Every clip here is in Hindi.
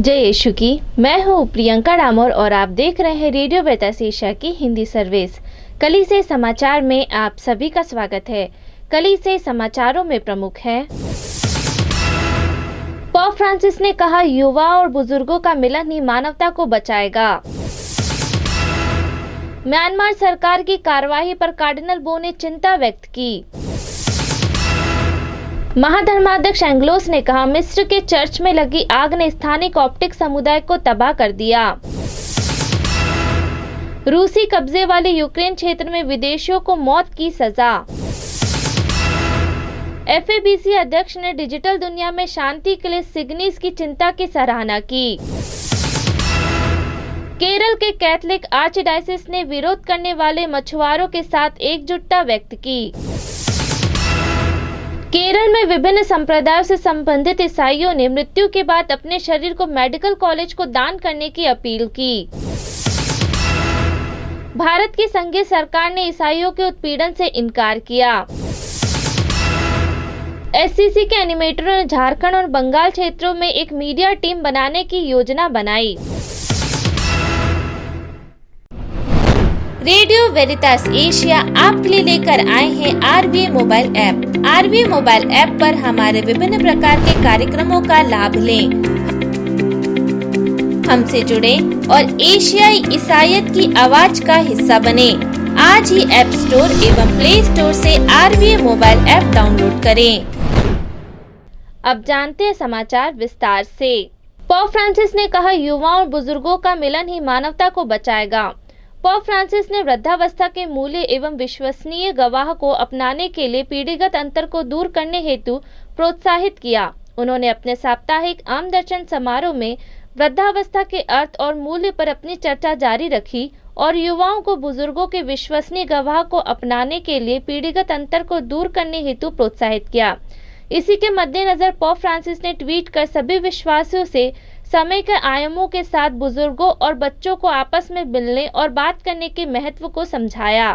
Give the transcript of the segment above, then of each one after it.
जय यीशु की। मैं हूँ प्रियंका डामोर और आप देख रहे हैं रेडियो बेतास एशिया की हिंदी सर्विस। कलीसिया समाचार में आप सभी का स्वागत है। कलीसिया समाचारों में प्रमुख है। पोप फ्रांसिस ने कहा, युवा और बुजुर्गों का मिलन ही मानवता को बचाएगा। म्यांमार सरकार की कार्रवाई पर कार्डिनल बो ने चिंता व्यक्त की। महाधर्माध्यक्ष एंग्लोस ने कहा, मिस्र के चर्च में लगी आग ने स्थानीय कॉप्टिक समुदाय को तबाह कर दिया। रूसी कब्जे वाले यूक्रेन क्षेत्र में विदेशियों को मौत की सजा। FABC अध्यक्ष ने डिजिटल दुनिया में शांति के लिए सिग्निस की चिंता की सराहना की। केरल के कैथोलिक आर्चडायसिस ने विरोध करने वाले मछुआरों के साथ एकजुटता व्यक्त की। केरल में विभिन्न संप्रदायों से संबंधित ईसाइयों ने मृत्यु के बाद अपने शरीर को मेडिकल कॉलेज को दान करने की अपील की। भारत की संघीय सरकार ने ईसाइयों के उत्पीड़न से इनकार किया। SCC के एनिमेटरों ने झारखंड और बंगाल क्षेत्रों में एक मीडिया टीम बनाने की योजना बनाई। रेडियो वेरितास एशिया आपके लिए लेकर आए हैं RVA mobile app. RVA mobile app पर हमारे विभिन्न प्रकार के कार्यक्रमों का लाभ लें, हमसे जुड़े और एशियाई ईसाईयत की आवाज का हिस्सा बने। आज ही ऐप स्टोर एवं प्ले स्टोर से RVA मोबाइल ऐप डाउनलोड करें। अब जानते हैं समाचार विस्तार से। पोप फ्रांसिस ने कहा, युवाओं और बुजुर्गों का मिलन ही मानवता को बचाएगा। पोप फ्रांसिस ने वृद्धावस्था के मूल्य एवं विश्वसनीय गवाह को अपनाने के लिए पीढ़ीगत अंतर को दूर करने हेतु प्रोत्साहित किया। उन्होंने अपने साप्ताहिक आम दर्शन समारोह में वृद्धावस्था के अर्थ और मूल्य पर अपनी चर्चा जारी रखी और युवाओं को बुजुर्गों के विश्वसनीय गवाह को अपनाने के लिए पीढ़ीगत अंतर को दूर करने हेतु प्रोत्साहित किया। इसी के मद्देनजर पोप फ्रांसिस ने ट्वीट कर सभी विश्वासियों से समय के आयामों के साथ बुजुर्गों और बच्चों को आपस में मिलने और बात करने के महत्व को समझाया।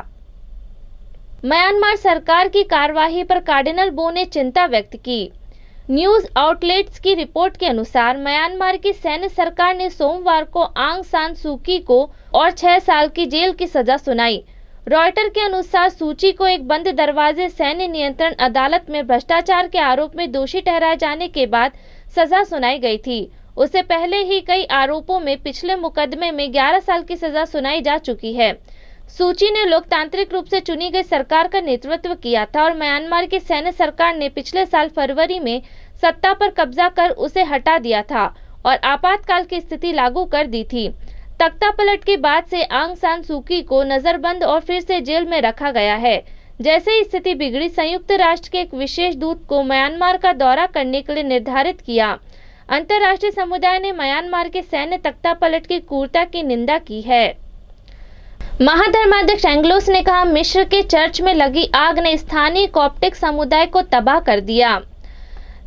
म्यांमार सरकार की कार्रवाई पर कार्डिनल बो ने चिंता व्यक्त की। न्यूज आउटलेट्स की रिपोर्ट के अनुसार म्यांमार की सैन्य सरकार ने सोमवार को आंग सान सूकी को और 6 साल की जेल की सजा सुनाई। रॉयटर के अनुसार सूची को एक बंद दरवाजे सैन्य नियंत्रण अदालत में भ्रष्टाचार के आरोप में दोषी ठहराए जाने के बाद सजा सुनाई गई थी। उससे पहले ही कई आरोपों में पिछले मुकदमे में 11 साल की सजा सुनाई जा चुकी है। सूची ने लोकतांत्रिक रूप से चुनी गई सरकार का नेतृत्व किया था और म्यांमार की सैन्य सरकार ने पिछले साल फरवरी में सत्ता पर कब्जा कर उसे हटा दिया था और आपातकाल की स्थिति लागू कर दी थी। तख्ता पलट के बाद से आंग सान सूकी को नजरबंद और फिर से जेल में रखा गया है। जैसे ही स्थिति बिगड़ी, संयुक्त राष्ट्र के एक विशेष दूत को म्यांमार का दौरा करने के लिए निर्धारित किया। अंतर्राष्ट्रीय समुदाय ने म्यांमार के सैन्य तख्ता पलट की क्रूरता की निंदा की है। महाधर्माध्यक्ष एंग्लोस ने कहा, मिस्र के चर्च में लगी आग ने स्थानीय कॉप्टिक समुदाय को तबाह कर दिया।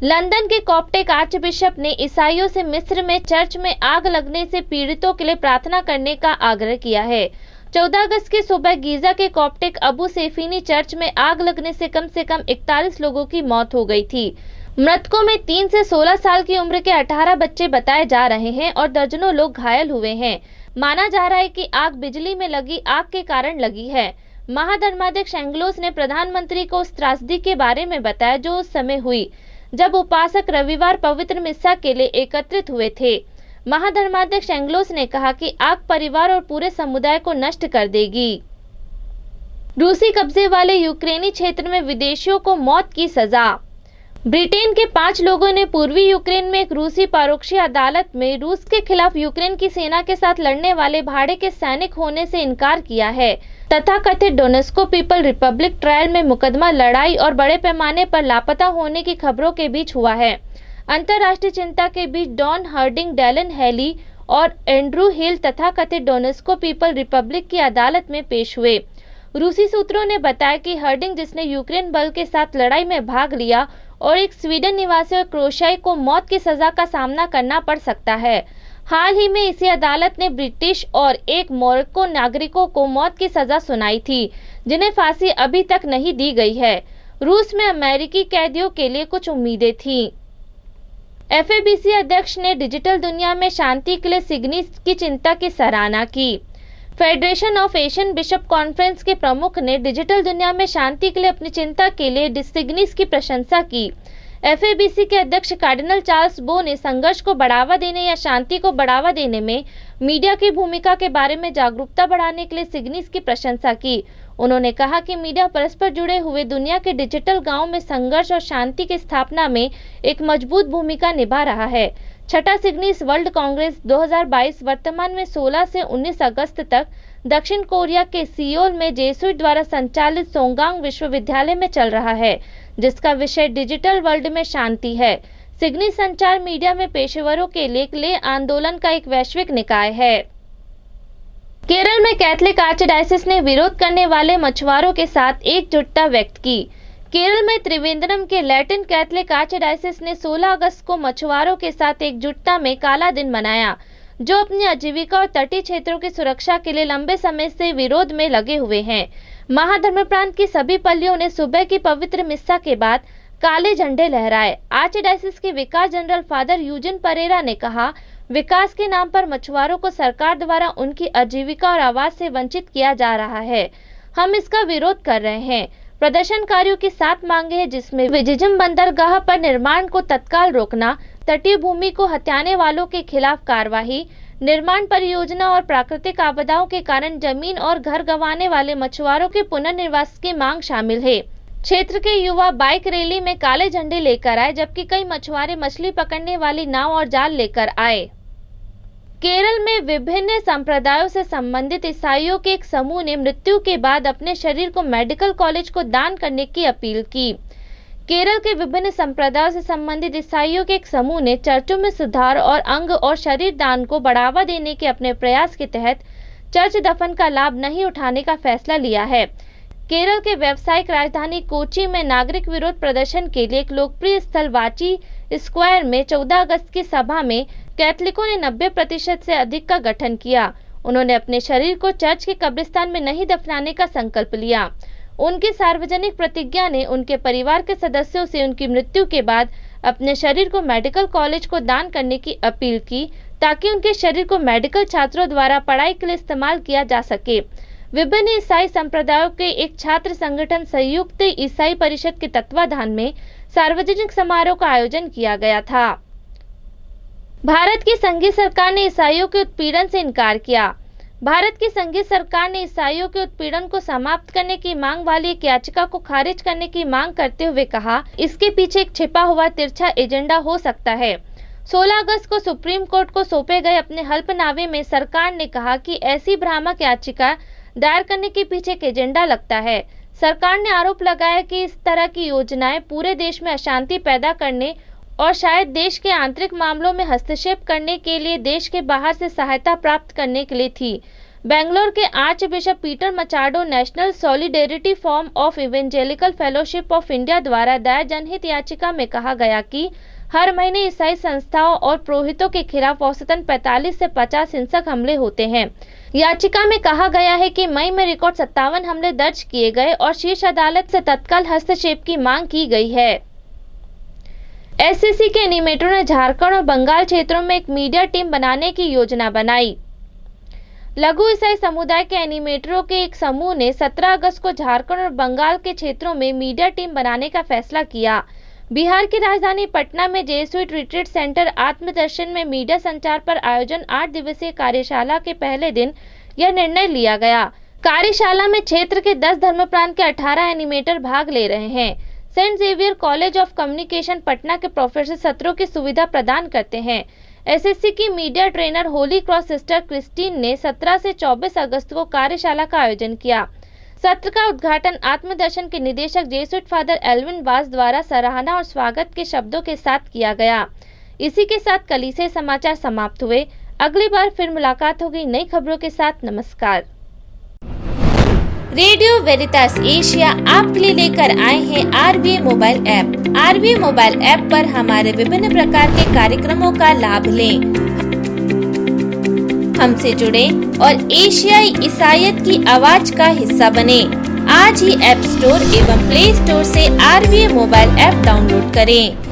लंदन के कॉप्टिक आर्चबिशप ने ईसाइयों से मिस्र में चर्च में आग लगने से पीड़ितों के लिए प्रार्थना करने का आग्रह किया है। 14 अगस्त की सुबह गीजा के कॉप्टिक अबू सेफीनी चर्च में आग लगने से कम 41 लोगों की मौत हो गई थी। मृतकों में 3 से 16 साल की उम्र के 18 बच्चे बताए जा रहे हैं और दर्जनों लोग घायल हुए हैं। माना जा रहा है कि आग बिजली में लगी आग के कारण लगी है। महाधर्माध्यक्ष एंग्लोस ने प्रधानमंत्री को उस त्रासदी के बारे में बताया जो उस समय हुई जब उपासक रविवार पवित्र मिस्सा के लिए एकत्रित हुए थे। महाधर्माध्यक्ष एंग्लोस ने कहा कि आग परिवार और पूरे समुदाय को नष्ट कर देगी। रूसी कब्जे वाले यूक्रेनी क्षेत्र में विदेशियों को मौत की सजा। ब्रिटेन के 5 लोगों ने पूर्वी यूक्रेन में एक रूसी परोक्षी अदालत में रूस के खिलाफ यूक्रेन की सेना के साथ लड़ने वाले भाड़े के सैनिक होने से इनकार किया है। तथाकथित डोनेस्को पीपल रिपब्लिक ट्रायल में मुकदमा लड़ाई और बड़े पैमाने पर लापता होने की खबरों के बीच हुआ है। अंतर्राष्ट्रीय चिंता के बीच डॉन हर्डिंग, डेलन हेली और एंड्रू हिल तथाकथित डोनेस्को पीपल रिपब्लिक की अदालत में पेश हुए। रूसी सूत्रों ने बताया कि हर्डिंग, जिसने यूक्रेन बल के साथ लड़ाई में भाग लिया, और एक स्वीडन निवासी और क्रोशियाई को मौत की सजा का सामना करना पड़ सकता है। हाल ही में इसी अदालत ने ब्रिटिश और एक मोरक्को नागरिकों को मौत की सजा सुनाई थी, जिन्हें फांसी अभी तक नहीं दी गई है। रूस में अमेरिकी कैदियों के लिए कुछ उम्मीदें थीं। FABC अध्यक्ष ने डिजिटल दुनिया में शांति के लिए सिग्नी की चिंता की सराहना की। Federation of Asian bishop conference के प्रमुख ने डिजिटल दुनिया में शांति के लिए अपनी चिंता के लिए सिग्निस की प्रशंसा की। FABC के अध्यक्ष कार्डिनल चार्ल्स बो ने संघर्ष को बढ़ावा देने या शांति को बढ़ावा देने में मीडिया की भूमिका के बारे में जागरूकता बढ़ाने के लिए सिग्निस की प्रशंसा की। उन्होंने कहा कि मीडिया परस्पर जुड़े हुए दुनिया के डिजिटल गांव में संघर्ष और शांति की स्थापना में एक मजबूत भूमिका निभा रहा है। छठा सिग्निस वर्ल्ड कांग्रेस 2022 वर्तमान में 16 से 19 अगस्त तक दक्षिण कोरिया के सियोल में जेसुइट द्वारा संचालित सोंगांग विश्वविद्यालय में चल रहा है, जिसका विषय डिजिटल वर्ल्ड में शांति है। सिग्निस संचार मीडिया में पेशेवरों के लिए आंदोलन का एक वैश्विक निकाय है। केरल में कैथोलिक आर्चडायसिस ने विरोध करने वाले मछुआरों के साथ एकजुटता व्यक्त की। केरल में त्रिवेंद्रम के लैटिन कैथोलिक आर्चडायसिस ने 16 अगस्त को मछुआरों के साथ एकजुटता में काला दिन मनाया, जो अपनी आजीविका और तटीय क्षेत्रों की सुरक्षा के लिए लंबे समय से विरोध में लगे हुए हैं। महाधर्म प्रांत की सभी पल्लियों ने सुबह की पवित्र मिस्सा के बाद काले झंडे लहराए। आर्चडायसिस के विकास जनरल फादर यूजिन परेरा ने कहा, विकास के नाम पर मछुआरों को सरकार द्वारा उनकी आजीविका और आवास से वंचित किया जा रहा है। हम इसका विरोध कर रहे हैं। प्रदर्शनकारियों की 7 मांगे हैं, जिसमें विजिजम बंदरगाह पर निर्माण को तत्काल रोकना, तटीय भूमि को हथियाने वालों के खिलाफ कार्रवाई, निर्माण परियोजना और प्राकृतिक आपदाओं के कारण जमीन और घर गंवाने वाले मछुआरों के पुनर्निवास की मांग शामिल है। क्षेत्र के युवा बाइक रैली में काले झंडे लेकर आए, जबकि कई मछुआरे मछली पकड़ने वाली नाव और जाल लेकर आए। केरल में विभिन्न संप्रदायों से संबंधित ईसाइयों के एक समूह ने मृत्यु के बाद अपने शरीर को मेडिकल कॉलेज को दान करने की अपील की। केरल के विभिन्न संप्रदायों से संबंधित ईसाइयों के एक समूह ने चर्चों में सुधार और अंग और शरीर दान को बढ़ावा देने के अपने प्रयास के तहत चर्च दफन का लाभ नहीं उठाने का फैसला लिया है। केरल के व्यावसायिक राजधानी कोची में नागरिक विरोध प्रदर्शन के लिए एक लोकप्रिय स्थल वाची स्क्वायर में 14 अगस्त की सभा में कैथोलिकों ने 90% से अधिक का गठन किया। उन्होंने अपने शरीर को चर्च के कब्रिस्तान में नहीं दफनाने का संकल्प लिया। उनकी सार्वजनिक प्रतिज्ञा ने उनके परिवार के सदस्यों से उनकी मृत्यु के बाद अपने शरीर को मेडिकल कॉलेज को दान करने की अपील की, ताकि उनके शरीर को मेडिकल छात्रों द्वारा पढ़ाई के लिए इस्तेमाल किया जा सके। विभिन्न ईसाई संप्रदायों के एक छात्र संगठन संयुक्त ईसाई परिषद के तत्वाधान में सार्वजनिक समारोह का आयोजन किया गया था। भारत की संघीय सरकार ने ईसाइयों के उत्पीड़न से इनकार किया। भारत की संघीय सरकार ने ईसाइयों के उत्पीड़न को समाप्त करने की मांग वाली एक याचिका को खारिज करने की मांग करते हुए कहा, इसके पीछे एक छिपा हुआ तिरछा एजेंडा हो सकता है। 16 अगस्त को सुप्रीम कोर्ट को सौंपे गए अपने हल्फनामे में सरकार ने कहा कि ऐसी भ्रामक याचिका दायर करने के पीछे एक एजेंडा लगता है। सरकार ने आरोप लगाया कि इस तरह की योजनाएं पूरे देश में अशांति पैदा करने और शायद देश के आंतरिक मामलों में हस्तक्षेप करने के लिए देश के बाहर से सहायता प्राप्त करने के लिए थी। बेंगलोर के arch bishop Peter Machado national solidarity form of evangelical fellowship of India द्वारा दायर जनहित याचिका में कहा गया कि हर महीने ईसाई संस्थाओं और पुरोहितों के खिलाफ औसतन 45 से 50 हिंसक हमले होते हैं। याचिका में कहा गया है कि मई में रिकॉर्ड 57 हमले दर्ज किए गए और शीर्ष अदालत से तत्काल हस्तक्षेप की मांग की गई है। SCC के एनिमेटरों ने झारखंड और बंगाल क्षेत्रों में एक मीडिया टीम बनाने की योजना बनाई। लघु ईसाई समुदाय के एनिमेटरों के एक समूह ने 17 अगस्त को झारखंड और बंगाल के क्षेत्रों में मीडिया टीम बनाने का फैसला किया। बिहार की राजधानी पटना में जेसुइट रिट्रीट सेंटर आत्मदर्शन में मीडिया संचार पर आयोजन 8 दिवसीय कार्यशाला के पहले दिन यह निर्णय लिया गया। कार्यशाला में क्षेत्र के 10 धर्म प्रांत के 18 एनिमेटर भाग ले रहे हैं। Saint Xavier College of Communication Patna के प्रोफेसर सत्रों की सुविधा प्रदान करते हैं। SSC की media trainer Holi cross sister Christine ने 17 से 24 अगस्त को कार्यशाला का आयोजन किया। सत्र का उद्घाटन आत्मदर्शन के निदेशक जेसुइट फादर एल्विन वास द्वारा सराहना और स्वागत के शब्दों के साथ किया गया। इसी के साथ कलीसिया समाचार समाप्त हुए। अगली बार फिर मुलाकात होगी नई खबरों के साथ। नमस्कार। रेडियो वेरितास एशिया आपके लिए लेकर आए हैं RVA mobile app. RVA mobile app पर हमारे विभिन्न प्रकार के कार्यक्रमों का लाभ लें, हमसे जुड़े और एशियाई ईसाईयत की आवाज का हिस्सा बने। आज ही ऐप स्टोर एवं प्ले स्टोर से RVA मोबाइल ऐप डाउनलोड करें।